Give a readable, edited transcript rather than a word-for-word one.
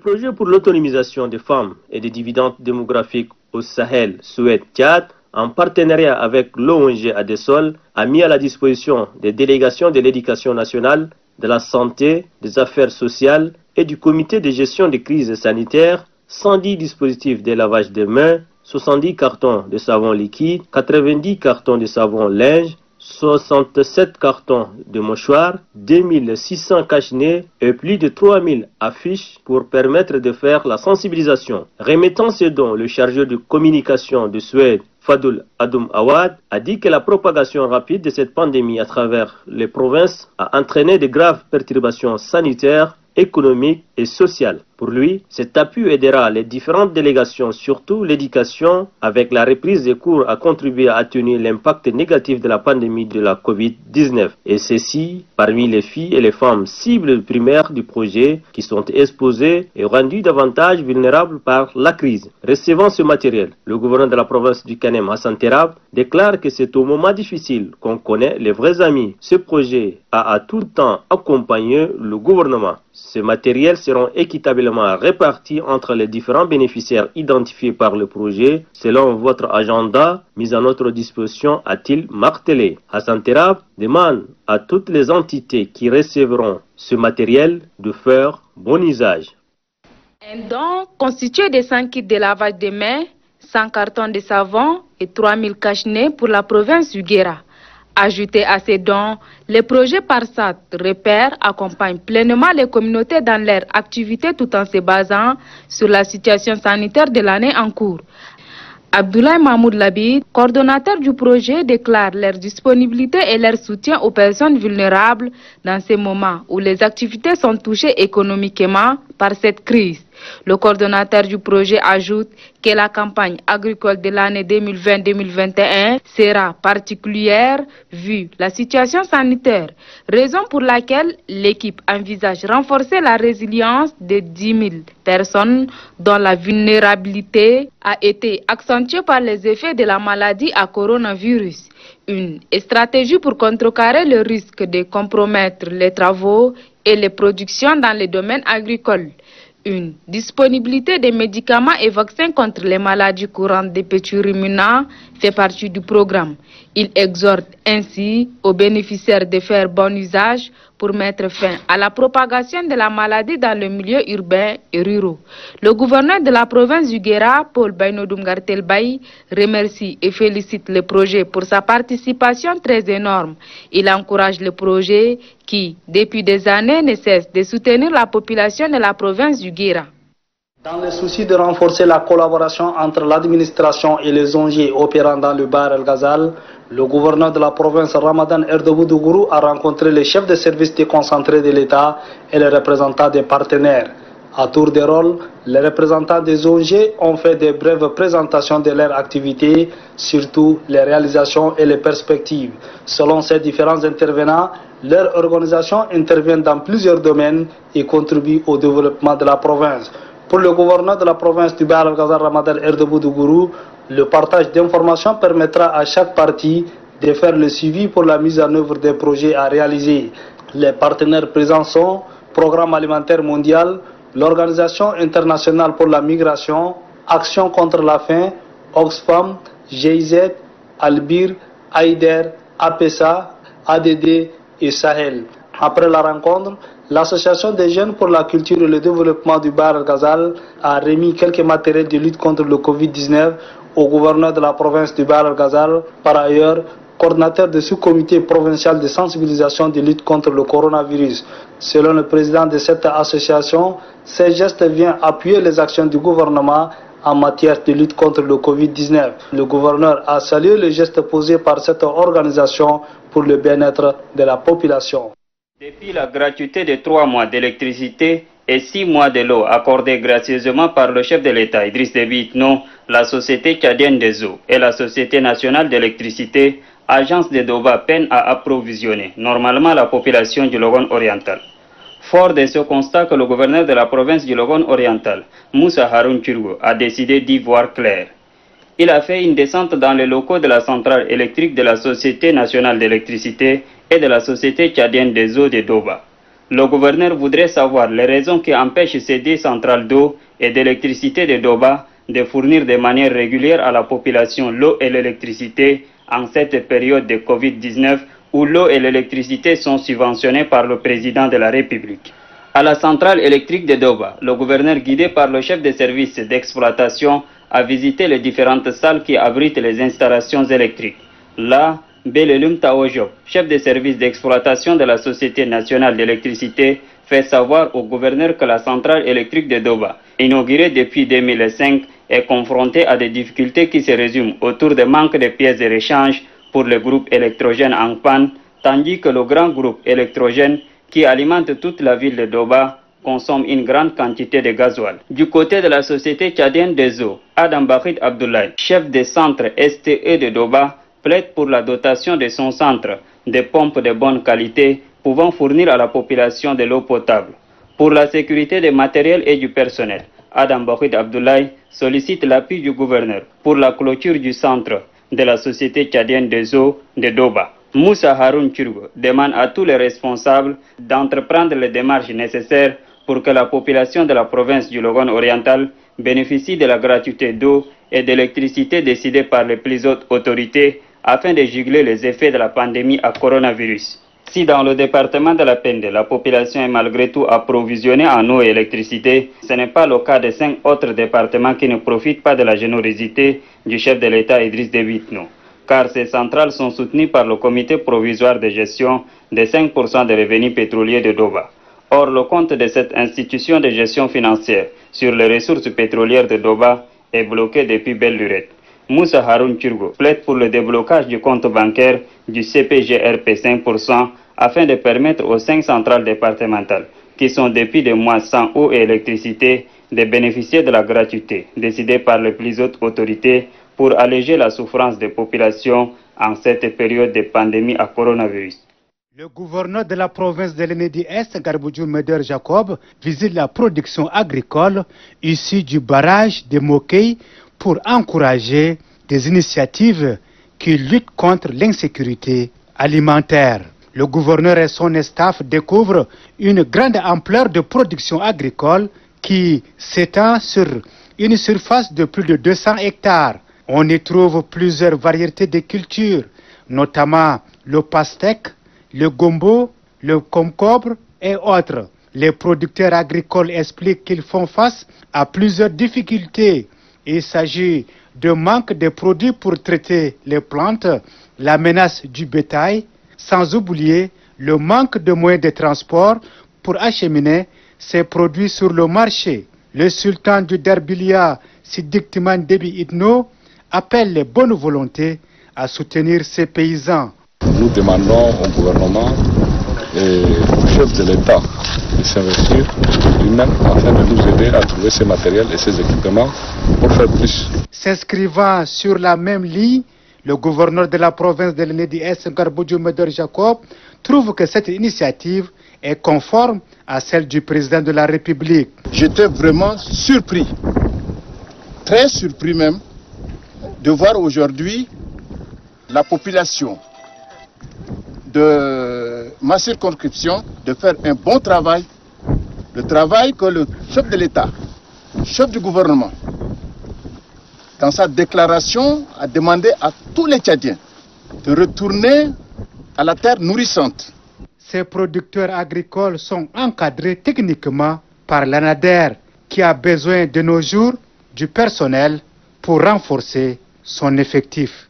projet pour l'autonomisation des femmes et des dividendes démographiques au Sahel, Suède-Tchad, en partenariat avec l'ONG Adesol, a mis à la disposition des délégations de l'éducation nationale, de la santé, des affaires sociales et du comité de gestion des crises sanitaires 110 dispositifs de lavage des mains, 70 cartons de savon liquide, 90 cartons de savon linge, 67 cartons de mouchoirs, 2600 cache-nez et plus de 3000 affiches pour permettre de faire la sensibilisation. Remettant ce dons, le chargeur de communication de Suède, Fadul Adoum Awad, a dit que la propagation rapide de cette pandémie à travers les provinces a entraîné de graves perturbations sanitaires, économiques et sociales. Pour lui, cet appui aidera les différentes délégations, surtout l'éducation, avec la reprise des cours à contribuer à atténuer l'impact négatif de la pandémie de la Covid-19. Et ceci, parmi les filles et les femmes cibles primaires du projet qui sont exposées et rendues davantage vulnérables par la crise. Recevant ce matériel, le gouverneur de la province du Kanem, Hassan Terab, déclare que c'est au moment difficile qu'on connaît les vrais amis. Ce projet a à tout temps accompagné le gouvernement. Ces matériels seront équitablement répartis entre les différents bénéficiaires identifiés par le projet selon votre agenda mis à notre disposition, a-t-il martelé. Hassan Terab demande à toutes les entités qui recevront ce matériel de faire bon usage. Un don constitué de 100 kits de lavage des mains, 100 cartons de savon et 3000 cache-nez pour la province du Guéra. Ajouté à ces dons, les projets PARSAT repère accompagnent pleinement les communautés dans leurs activités tout en se basant sur la situation sanitaire de l'année en cours. Abdoulaye Mahmoud Labid, coordonnateur du projet, déclare leur disponibilité et leur soutien aux personnes vulnérables dans ces moments où les activités sont touchées économiquement par cette crise. Le coordonnateur du projet ajoute que la campagne agricole de l'année 2020-2021 sera particulière vu la situation sanitaire, raison pour laquelle l'équipe envisage renforcer la résilience de 10 000 personnes dont la vulnérabilité a été accentuée par les effets de la maladie à coronavirus. Une stratégie pour contrecarrer le risque de compromettre les travaux et les productions dans les domaines agricoles. Une disponibilité des médicaments et vaccins contre les maladies courantes des petits ruminants fait partie du programme. Il exhorte ainsi aux bénéficiaires de faire bon usage pour mettre fin à la propagation de la maladie dans le milieu urbain et rural. Le gouverneur de la province du Guéra, Paul Bainodoum Gartelbaï, remercie et félicite le projet pour sa participation très énorme. Il encourage le projet qui, depuis des années, ne cesse de soutenir la population de la province du Guéra. Dans le souci de renforcer la collaboration entre l'administration et les ONG opérant dans le Bahr El Ghazal, le gouverneur de la province Ramadan Erdebou Dougourou a rencontré les chefs de services déconcentrés de l'État et les représentants des partenaires. À tour de rôle, les représentants des ONG ont fait des brèves présentations de leurs activités, surtout les réalisations et les perspectives. Selon ces différents intervenants, leur organisation intervient dans plusieurs domaines et contribue au développement de la province. Pour le gouverneur de la province du Bahr El Ghazal Ramadan Erdebou Dougourou, le partage d'informations permettra à chaque partie de faire le suivi pour la mise en œuvre des projets à réaliser. Les partenaires présents sont Programme alimentaire mondial, l'Organisation internationale pour la migration, Action contre la faim, Oxfam, GIZ, Albir, AIDER, APESA, ADD et Sahel. Après la rencontre, l'Association des jeunes pour la culture et le développement du Bahr El Ghazal a remis quelques matériels de lutte contre le Covid-19 au gouverneur de la province du Bahr El Ghazal. Par ailleurs, coordinateur du sous-comité provincial de sensibilisation de lutte contre le coronavirus. Selon le président de cette association, ces gestes viennent appuyer les actions du gouvernement en matière de lutte contre le Covid-19. Le gouverneur a salué les gestes posés par cette organisation pour le bien-être de la population. Depuis la gratuité de 3 mois d'électricité et 6 mois de l'eau accordés gracieusement par le chef de l'État Idriss Déby Itno, la Société tchadienne des eaux et la Société nationale d'électricité, agence de Doba, peinent à approvisionner normalement la population du Logone oriental. Fort de ce constat que le gouverneur de la province du Logone oriental, Moussa Haroun Turgo, a décidé d'y voir clair. Il a fait une descente dans les locaux de la centrale électrique de la Société nationale d'électricité et de la Société tchadienne des eaux de Doba. Le gouverneur voudrait savoir les raisons qui empêchent ces 2 centrales d'eau et d'électricité de Doba de fournir de manière régulière à la population l'eau et l'électricité en cette période de Covid-19 où l'eau et l'électricité sont subventionnées par le président de la République. À la centrale électrique de Doba, le gouverneur guidé par le chef de service d'exploitation a visité les différentes salles qui abritent les installations électriques. Là, Belelum Taojob, chef de service d'exploitation de la Société nationale d'électricité, fait savoir au gouverneur que la centrale électrique de Doba, inaugurée depuis 2005, est confrontée à des difficultés qui se résument autour du manque de pièces de rechange pour le groupe électrogène en panne, tandis que le grand groupe électrogène qui alimente toute la ville de Doba consomme une grande quantité de gasoil. Du côté de la société tchadienne des eaux, Adam Bahid Abdoulaye, chef des centres STE de Doba, plaide pour la dotation de son centre de pompes de bonne qualité pouvant fournir à la population de l'eau potable. Pour la sécurité des matériels et du personnel, Adam Bahid Abdoulaye sollicite l'appui du gouverneur pour la clôture du centre de la société tchadienne des eaux de Doba. Moussa Haroun Turgo demande à tous les responsables d'entreprendre les démarches nécessaires pour que la population de la province du Logone oriental bénéficie de la gratuité d'eau et d'électricité décidée par les plus hautes autorités afin de juguler les effets de la pandémie à coronavirus. Si dans le département de la Pende, la population est malgré tout approvisionnée en eau et électricité, ce n'est pas le cas de 5 autres départements qui ne profitent pas de la générosité du chef de l'État Idriss Déby Itno, car ces centrales sont soutenues par le comité provisoire de gestion des 5% des revenus pétroliers de Doba. Or, le compte de cette institution de gestion financière sur les ressources pétrolières de Doba est bloqué depuis belle lurette. Moussa Haroun Turgo plaide pour le déblocage du compte bancaire du CPGRP 5% afin de permettre aux 5 centrales départementales, qui sont depuis des mois sans eau et électricité, de bénéficier de la gratuité décidée par les plus hautes autorités pour alléger la souffrance des populations en cette période de pandémie à coronavirus. Le gouverneur de la province de l'Enedi-Est, Garboudjou Meder Jacob, visite la production agricole issue du barrage de Mokey pour encourager des initiatives qui luttent contre l'insécurité alimentaire. Le gouverneur et son staff découvrent une grande ampleur de production agricole qui s'étend sur une surface de plus de 200 hectares. On y trouve plusieurs variétés de cultures, notamment le pastèque, le gombo, le concombre et autres. Les producteurs agricoles expliquent qu'ils font face à plusieurs difficultés. Il s'agit de manque de produits pour traiter les plantes, la menace du bétail, sans oublier le manque de moyens de transport pour acheminer ces produits sur le marché. Le sultan du Derbilia, Siddiq Timan Déby Itno, appelle les bonnes volontés à soutenir ces paysans. Nous demandons au gouvernement et au chef de l'État de s'investir lui-même afin de nous aider à trouver ces matériels et ces équipements pour faire plus. S'inscrivant sur la même ligne, le gouverneur de la province de l'Enedi-Est, Garboudjou Meder Jacob, trouve que cette initiative est conforme à celle du président de la République. J'étais vraiment surpris, très surpris même, de voir aujourd'hui la population de ma circonscription de faire un bon travail, le travail que le chef de l'État, chef du gouvernement, dans sa déclaration, a demandé à tous les Tchadiens de retourner à la terre nourrissante. Ces producteurs agricoles sont encadrés techniquement par l'ANADER, qui a besoin de nos jours du personnel pour renforcer son effectif.